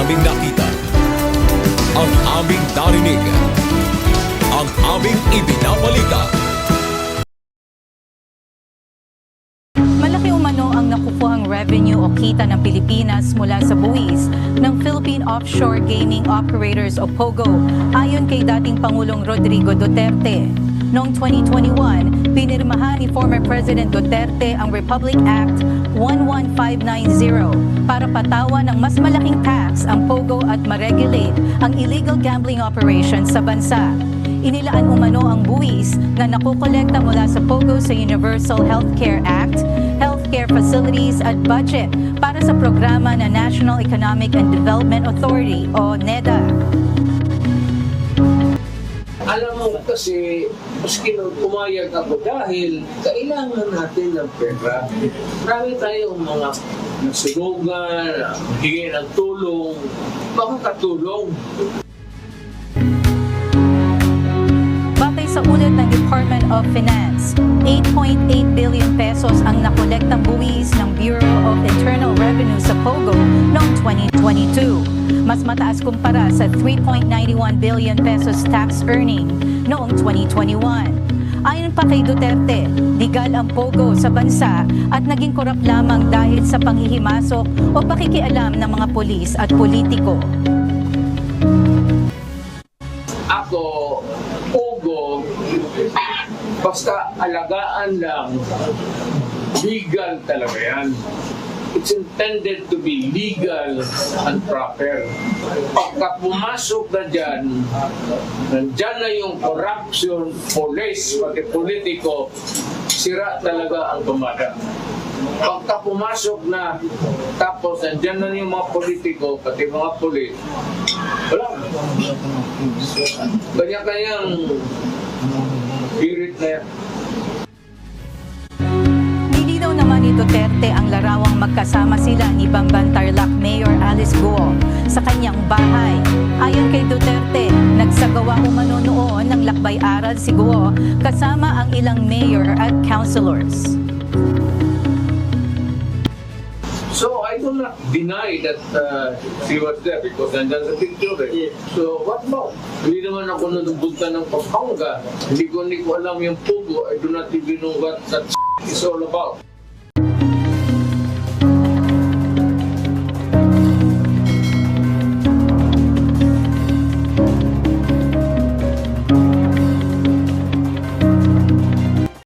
aming nakita, ang aming narinig, ang aming ibinabalita. Malaki umano ang nakukuhang revenue o kita ng Pilipinas mula sa buwis ng Philippine Offshore Gaming Operators o POGO ayon kay dating Pangulong Rodrigo Duterte. Noong 2021, pinirmahan ni former President Duterte ang Republic Act 11590 para patawan ng mas malaking tax ang POGO at ma-regulate ang illegal gambling operations sa bansa. Inilaan umano ang buwis na nakukolekta mula sa POGO sa Universal Healthcare Act, Healthcare Facilities at Budget para sa programa na National Economic and Development Authority o NEDA. Alam mo kasi, maski nung pumayag ako dahil kailangan natin ng pera. Marami tayong mga nasunugan, hingi ng tulong, makakatulong. Batay sa ulat ng Department of Finance, 8.8 billion pesos ang nakolektang buwis ng Bureau of Internal Revenue sa POGO noong 2022. Mas mataas kumpara sa 3.91 billion pesos tax earning noong 2021. Ayon pa kay Duterte, legal ang POGO sa bansa at naging korap lamang dahil sa panghihimasok o pakikialam ng mga pulis at politiko. Ako, POGO, basta alagaan lang, legal talaga yan. It's intended to be legal and proper. Pagka pumasok na dyan, nandyan na yung corruption, police, pati politiko, sira talaga ang tumada. Pagka pumasok na, tapos nandyan na yung mga politiko, pati mga polis, wala. Kanya-kanyang spirit na yan. Nilinaw naman ni Duterte ang larawang magkasama sila ni Bamban Tarlac Mayor Alice Guo sa kanyang bahay. Ayon kay Duterte, nagsagawa umano noon ng lakbay-aral si Guo kasama ang ilang mayor at councilors. So I do not deny that she was there because nandyan sa picture eh. So what about? Hindi naman ako napunta ng Pampanga. Hindi ko alam yung POGO. I do not even know what that is all about.